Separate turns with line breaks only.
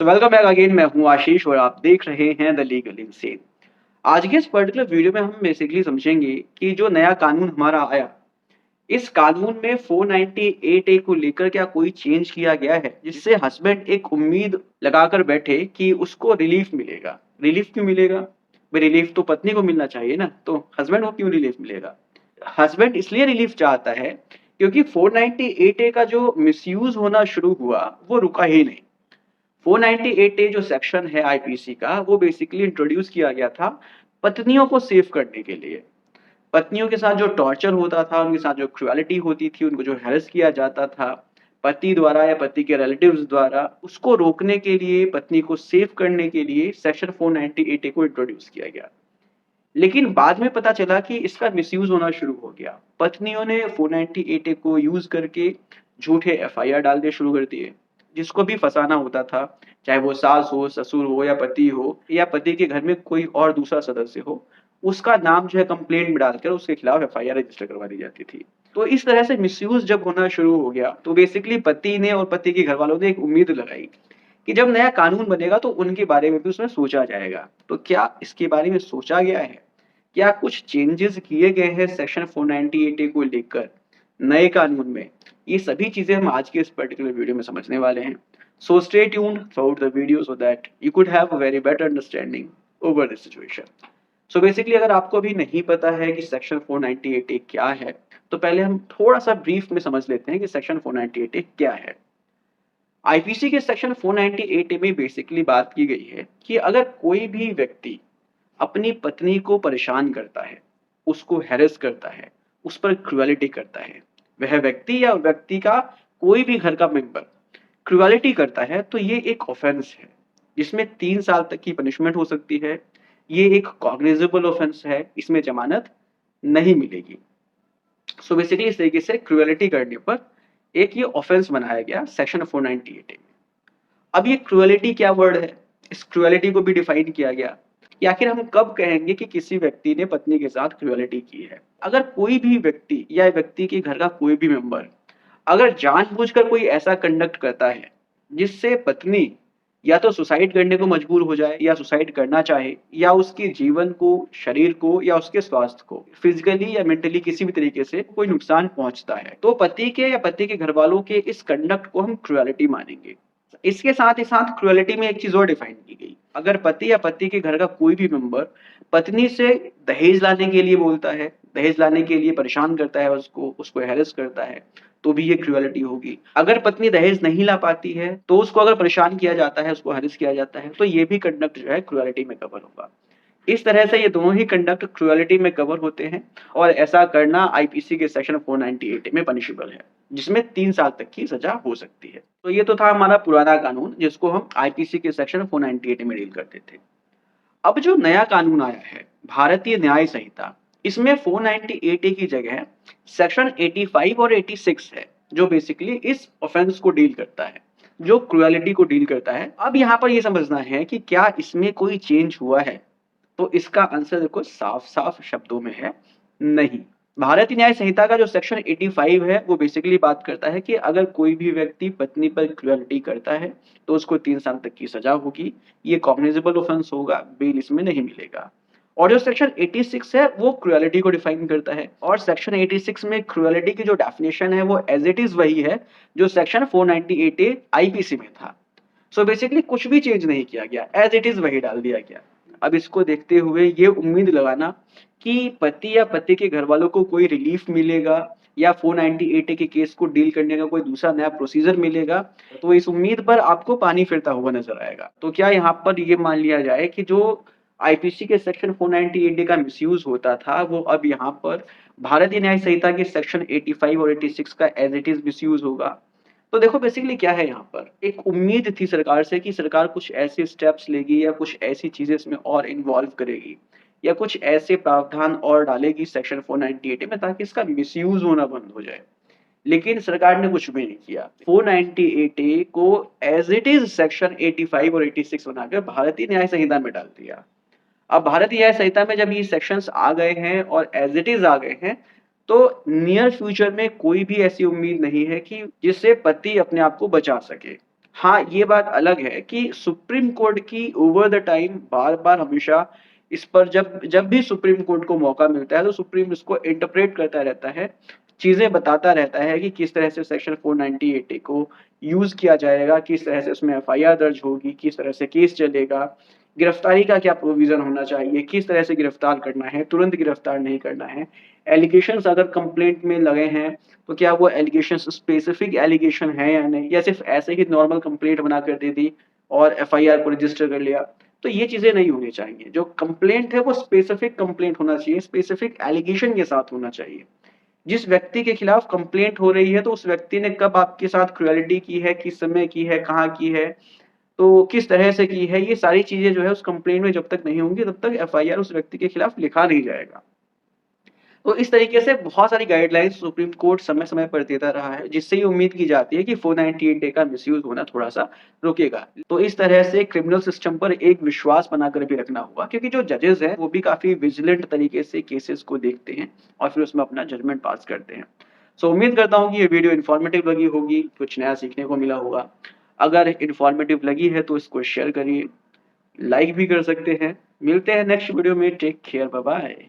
तो welcome back again. मैं हूँ आशीष और आप देख रहे हैं द लीगल इनसेन। आज के इस पर्टिकुलर वीडियो में हम बेसिकली समझेंगे कि जो नया कानून हमारा आया, इस कानून में 498 ए को लेकर क्या कोई चेंज किया गया है जिससे हस्बैंड एक उम्मीद लगाकर बैठे कि उसको रिलीफ मिलेगा। रिलीफ क्यों मिलेगा भाई? रिलीफ तो पत्नी को मिलना चाहिए ना, तो हस्बैंड को क्यों रिलीफ मिलेगा? हस्बैंड इसलिए रिलीफ चाहता है क्योंकि 498 ए का जो मिसयूज होना शुरू हुआ वो रुका ही नहीं। 498 ए जो सेक्शन है आईपीसी का, वो बेसिकली इंट्रोड्यूस किया गया था पत्नियों को सेव करने के लिए। पत्नियों के साथ जो टॉर्चर होता था, उनके साथ जो क्रुएलिटी होती थी, उनको जो हैरेस किया जाता था पति द्वारा या पति के रिलेटिव्स द्वारा, उसको रोकने के लिए, पत्नी को सेव करने के लिए सेक्शन 498 ए को इंट्रोड्यूस किया गया। लेकिन बाद में पता चला कि इसका मिसयूज होना शुरू हो गया। पत्नियों ने 498 ए को यूज करके झूठे एफआईआर डालने शुरू कर दिए। जिसको भी फंसाना होता था, चाहे वो सास हो, ससुर हो या पति हो, या पति के घर में कोई और दूसरा सदस्य हो, उसका नाम जो है कंप्लेंट में डालकर उसके खिलाफ एफआईआर रजिस्टर करवा दी जाती थी। तो इस तरह से मिसयूज जब होना शुरू हो गया, तो बेसिकली पति ने और पति के घर वालों ने एक उम्मीद लगाई कि जब नया कानून बनेगा तो उनके बारे में भी उसमें सोचा जाएगा। तो क्या इसके बारे में सोचा गया है? क्या कुछ चेंजेस किए गए हैं सेक्शन 498 ए को लेकर नए कानून में? ये सभी चीजें हम आज के इस पर्टिकुलर वीडियो में समझने वाले हैं। So stay tuned throughout the video so that you could have a very better understanding over this situation. So basically अगर आपको अभी नहीं पता है कि सेक्शन 498 ए क्या है, तो पहले हम थोड़ा सा ब्रीफ में समझ लेते हैं कि सेक्शन 498 ए क्या है। आईपीसी के सेक्शन 498 ए में बेसिकली बात की गई है कि अगर कोई भी व्यक्ति अपनी पत्नी को परेशान करता है, उसको हैरेस करता है, उस पर क्रुएलिटी करता है, वह व्यक्ति या व्यक्ति का कोई भी घर का मेंबर क्रुएलिटी करता है, तो ये एक ऑफेंस है जिसमें 3 साल तक की पनिशमेंट हो सकती है। ये एक कॉग्निजेबल ऑफेंस है, इसमें जमानत नहीं मिलेगी। सो बेसिकली इस तरीके से क्रुएलिटी करने पर एक ये ऑफेंस बनाया गया सेक्शन 498 में। अब ये क्रुएलिटी क्या वर्ड है, इस क्रुएलिटी को भी डिफाइन किया गया कि आखिर हम कब कहेंगे कि किसी व्यक्ति ने पत्नी के साथ क्रुएलिटी की है। अगर कोई भी व्यक्ति या व्यक्ति के घर का कोई भी मेंबर अगर जानबूझकर कोई ऐसा कंडक्ट करता है जिससे पत्नी या तो सुसाइड करने को मजबूर हो जाए या सुसाइड करना चाहे, या उसके जीवन को, शरीर को या उसके स्वास्थ्य को फिजिकली या मेंटली किसी भी तरीके से कोई नुकसान पहुंचता है, तो पति के या पति के घर वालों के इस कंडक्ट को हम क्रुएलिटी मानेंगे। इसके साथ ही साथ क्रुएलिटी में एक चीज और डिफाइन की गई। अगर पति या पति के घर का कोई भी मेंबर पत्नी से दहेज लाने के लिए बोलता है, दहेज लाने के लिए परेशान करता है, उसको उसको हैरेस करता है, तो भी ये क्रुएलिटी होगी। अगर पत्नी दहेज नहीं ला पाती है, तो उसको अगर परेशान किया जाता है, उसको हैरेस किया जाता है, तो ये भी कंडक्ट जो है क्रुएलिटी में कवर होगा। इस तरह से ये दोनों ही कंडक्ट क्रुएलिटी में कवर होते हैं और ऐसा करना आईपीसी के सेक्शन 498 में पनिशेबल है, जिसमें 3 साल तक की सजा हो सकती है। तो ये तो था हमारा पुराना कानून जिसको हम आईपीसी के सेक्शन 498 में डील करते थे। अब जो नया कानून आया है, भारतीय न्याय संहिता, इसमें 498 की जगह सेक्शन 85 और 86 है, जो बेसिकली इस ऑफेंस को डील करता है, जो क्रुएलिटी को डील करता है। अब यहाँ पर ये समझना है कि क्या इसमें कोई चेंज हुआ है, तो इसका आंसर देखो साफ-साफ शब्दों में है, नहीं। भारतीय न्याय संहिता का जो सेक्शन 85 है, वो बेसिकली बात करता है कि अगर कोई भी व्यक्ति पत्नी पर क्रुएलिटी करता है, तो उसको 3 साल तक की सजा होगी। ये कॉग्निजेबल ऑफेंस होगा, बेल इसमें नहीं मिलेगा। और जो सेक्शन 86 है, वो क्रुएलिटी को डिफाइन करता है, और सेक्शन 86 में क्रुएलिटी की जो डेफिनेशन है, वो एज इट इज वही है जो सेक्शन 498 ए आईपीसी में था। सो बेसिकली कुछ भी चेंज नहीं किया गया, एज इट इज वही डाल दिया गया। अब इसको देखते हुए ये उम्मीद लगाना कि पति या पति के घर वालों को कोई रिलीफ मिलेगा या 498 के केस को डील करने का कोई दूसरा नया प्रोसीजर मिलेगा, तो इस उम्मीद पर आपको पानी फिरता हुआ नजर आएगा। तो क्या यहाँ पर ये मान लिया जाए कि जो आईपीसी के सेक्शन 498 का मिसयूज होता था, वो अब यहाँ पर भारतीय न्याय संहिता के सेक्शन 85 और 86 का एज इट इज मिसयूज होगा? तो देखो बेसिकली क्या है, यहाँ पर एक उम्मीद थी सरकार से कि सरकार कुछ ऐसे स्टेप्स लेगी या कुछ ऐसी चीजें इसमें और इन्वॉल्व करेगी या कुछ ऐसे प्रावधान और डालेगी सेक्शन 498 में, ताकि इसका मिसयूज होना बंद हो जाए। लेकिन सरकार ने कुछ भी नहीं किया। 498 ए को एज इट इज सेक्शन 85 और 86 बनाकर भारतीय न्याय संहिता में डाल दिया। अब भारतीय न्याय संहिता में जब ये सेक्शंस आ गए हैं और एज इट इज आ गए हैं, तो नियर फ्यूचर में कोई भी ऐसी उम्मीद नहीं है कि जिससे पति अपने आप को बचा सके। हाँ, ये बात अलग है कि सुप्रीम कोर्ट की ओवर द टाइम बार-बार हमेशा इस पर जब जब भी सुप्रीम कोर्ट को मौका मिलता है, तो सुप्रीम इसको इंटरप्रेट करता रहता है, चीज़ें बताता रहता है कि किस तरह से सेक्शन 498 ए को यूज़ किया जाएगा, किस तरह से उसमें एफआईआर दर्ज होगी, किस तरह से केस चलेगा, गिरफ्तारी का क्या प्रोविज़न होना चाहिए, किस तरह से गिरफ्तार करना है, तुरंत गिरफ्तार नहीं करना है। एलिगेशंस अगर कंप्लेंट में लगे हैं तो क्या वो एलिगेशंस स्पेसिफिक एलिगेशन है या नहीं, या सिर्फ़ ऐसे ही नॉर्मल कंप्लेंट बनाकर दे दी और एफआईआर को रजिस्टर कर लिया। तो ये चीज़ें नहीं होनी चाहिए। जो कंप्लेंट है वो स्पेसिफिक कंप्लेंट होना चाहिए, स्पेसिफिक एलिगेशन के साथ होना चाहिए। जिस व्यक्ति के खिलाफ कंप्लेंट हो रही है तो उस व्यक्ति ने कब आपके साथ क्रुएल्टी की है, किस समय की है, कहाँ की है, तो किस तरह से की है, ये सारी चीज़ें जो है उस कंप्लेंट में जब तक नहीं होंगी तब तक एफआईआर उस व्यक्ति के खिलाफ लिखा नहीं जाएगा। तो इस तरीके से बहुत सारी गाइडलाइंस सुप्रीम कोर्ट समय-समय पर देता रहा है, जिससे ये उम्मीद की जाती है कि 498 ए का मिसयूज़ होना थोड़ा-सा रुकेगा। तो इस तरह से क्रिमिनल सिस्टम पर एक विश्वास बनाकर भी रखना होगा, क्योंकि जो जजेस हैं, वो भी काफ़ी विजिलेंट तरीके से केसेस को देखते हैं और फिर उसमें अपना जजमेंट पास करते हैं। सो उम्मीद करता हूँ कि ये वीडियो इन्फॉर्मेटिव लगी होगी, कुछ नया सीखने को मिला होगा। अगर इन्फॉर्मेटिव लगी है तो इसको शेयर करिए, लाइक भी कर सकते हैं। मिलते हैं नेक्स्ट वीडियो में, टेक केयर, बाय बाय।